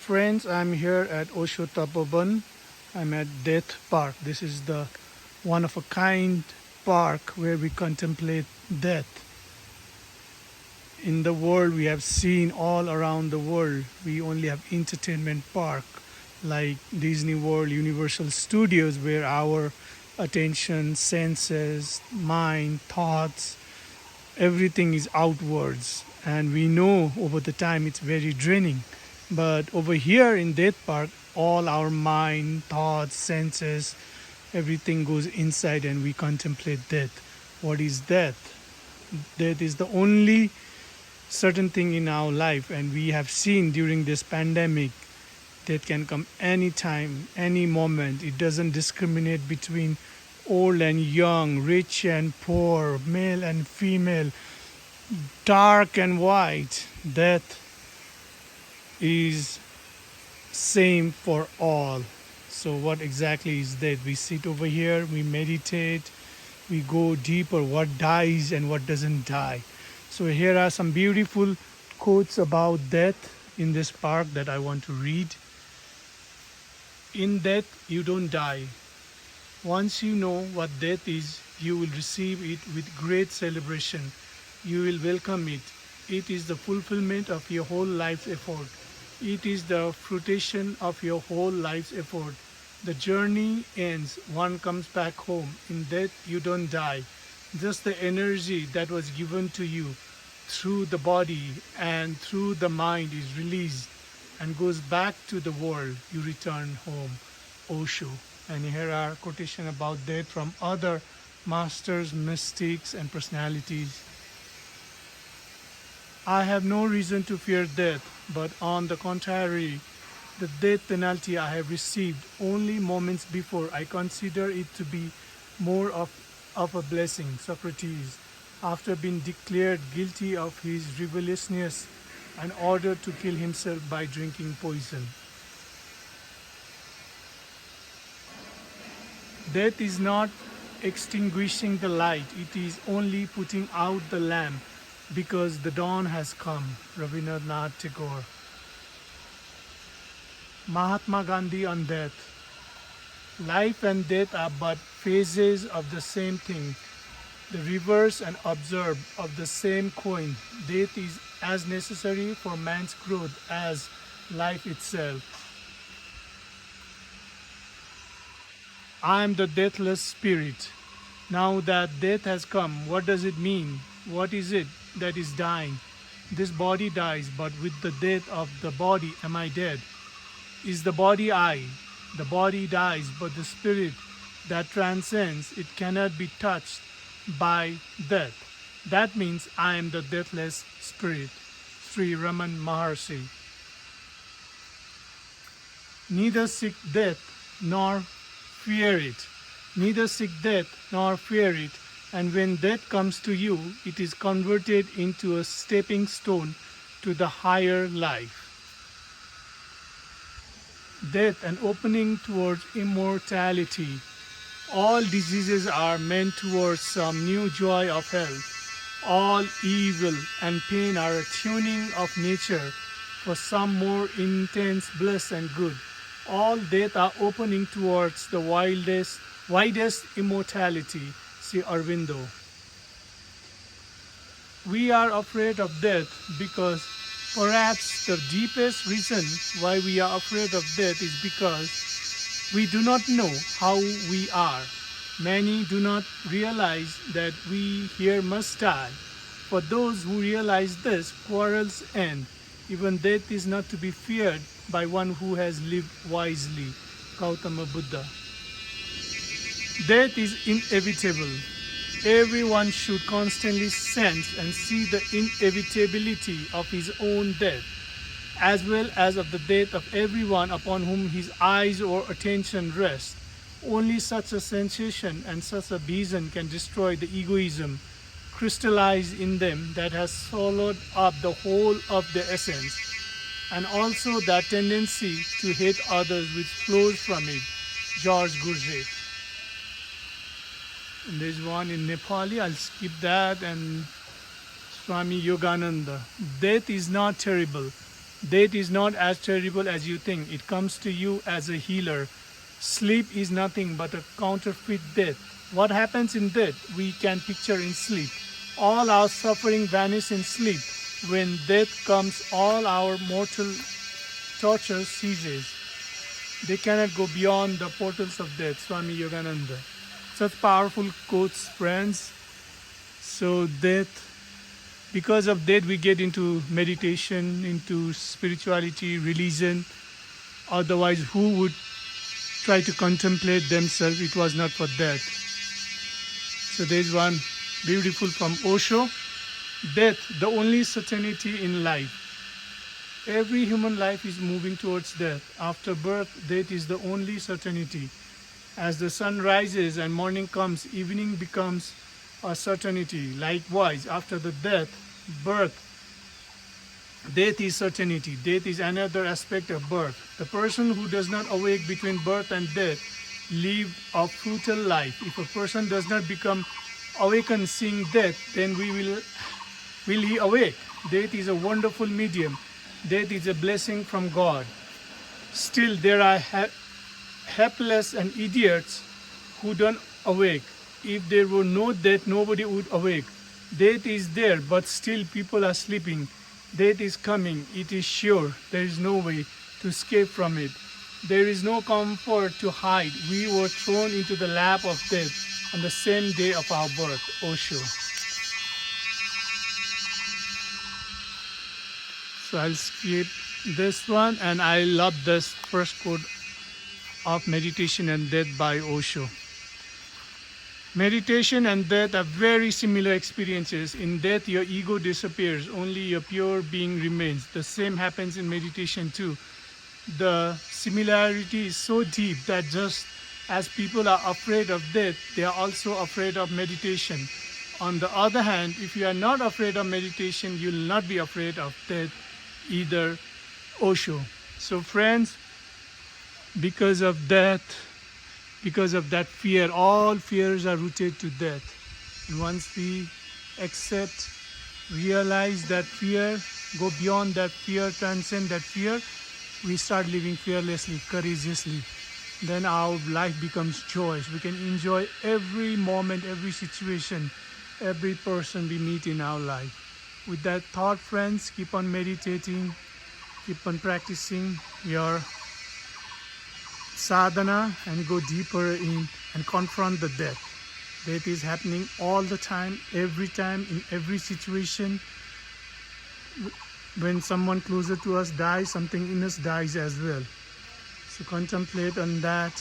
friends, I'm here at Osho Tapoban. I'm at Death Park. This is the one of a kind park where we contemplate death. In the world, we have seen all around the world, we only have entertainment park like Disney World, Universal Studios, where our attention, senses, mind, thoughts, everything is outwards. And we know over the time it's very draining. But over here in Death Park, all our mind, thoughts, senses, everything goes inside and we contemplate death. What is death? Death is the only certain thing in our life, and we have seen during this pandemic death can come anytime, any moment. It doesn't discriminate between old and young, rich and poor, male and female, dark and white. Death is same for all. So what exactly is death? We sit over here, we meditate, we go deeper, what dies and what doesn't die. So here are some beautiful quotes about death in this park that I want to read. In death you don't die. Once you know what death is, you will receive it with great celebration. You will welcome it. It is the fulfillment of your whole life's effort. It is the fruition of your whole life's effort. The journey ends. One comes back home. In death, you don't die. Just the energy that was given to you through the body and through the mind is released and goes back to the world. You return home. Osho. And here are quotation about death from other masters, mystics, and personalities. I have no reason to fear death, but on the contrary, the death penalty I have received only moments before, I consider it to be more of a blessing. Socrates, after being declared guilty of his rebelliousness and ordered to kill himself by drinking poison. Death is not extinguishing the light, it is only putting out the lamp, because the dawn has come. Rabindranath Tagore. Mahatma Gandhi on death. Life and death are but phases of the same thing, the reverse and observe of the same coin. Death is as necessary for man's growth as life itself. I am the deathless spirit. Now that death has come, what does it mean? What is it that is dying? This body dies, but with the death of the body am I dead? Is the body I? The body dies, but the spirit that transcends it cannot be touched by death. That means I am the deathless spirit. Sri Raman Maharshi. Neither seek death nor fear it. Neither seek death nor fear it. And when death comes to you, it is converted into a stepping stone to the higher life. Death, an opening towards immortality. All diseases are meant towards some new joy of health. All evil and pain are a tuning of nature for some more intense bliss and good. All death are opening towards the widest immortality. See Aurobindo. We are afraid of death because perhaps the deepest reason why we are afraid of death is because we do not know how we are. Many do not realize that we here must die. For those who realize this, quarrels end. Even death is not to be feared by one who has lived wisely. Gautama Buddha. Death is inevitable. Everyone should constantly sense and see the inevitability of his own death, as well as of the death of everyone upon whom his eyes or attention rest. Only such a sensation and such a vision can destroy the egoism crystallized in them that has swallowed up the whole of their essence, and also that tendency to hate others which flows from it. George Gurdjieff. And there's one in Nepali, I'll skip that, and Swami Yogananda. Death is not terrible. Death is not as terrible as you think. It comes to you as a healer. Sleep is nothing but a counterfeit death. What happens in death we can picture in sleep. All our suffering vanish in sleep. When death comes, all our mortal torture ceases. They cannot go beyond the portals of death. Swami Yogananda. Such powerful quotes, friends. So because of death we get into meditation, into spirituality, religion. Otherwise, who would try to contemplate themselves? It was not for that. So there is one beautiful from Osho. Death, the only certainty in life. Every human life is moving towards death. After birth, death is the only certainty. As the sun rises and morning comes, evening becomes a certainty. Likewise, after the birth, death is certainty. Death is another aspect of birth. The person who does not awake between birth and death lives a futile life. If a person does not become awakened seeing death, then will he awake? Death is a wonderful medium. Death is a blessing from God. Still, there are helpless and idiots who don't awake. If there were no death, nobody would awake. Death is there, but still people are sleeping. Death is coming. It is sure. There is no way to escape from it. There is no comfort to hide. We were thrown into the lap of death on the same day of our birth. Osho. So I'll skip this one, and I love this first quote of Meditation and Death by Osho. Meditation and death are very similar experiences. In death, your ego disappears. Only your pure being remains. The same happens in meditation too. The similarity is so deep that just as people are afraid of death, they are also afraid of meditation. On the other hand, if you are not afraid of meditation, you will not be afraid of death either. Osho. So friends, because of that fear, all fears are rooted to death. And once we accept, realize that fear, go beyond that fear, transcend that fear, we start living fearlessly, courageously. Then our life becomes joyous. We can enjoy every moment, every situation, every person we meet in our life. With that thought, friends, keep on meditating, keep on practicing your sadhana and go deeper in and confront the death. Death is happening all the time, in every situation. When someone closer to us dies, something in us dies as well. So contemplate on that.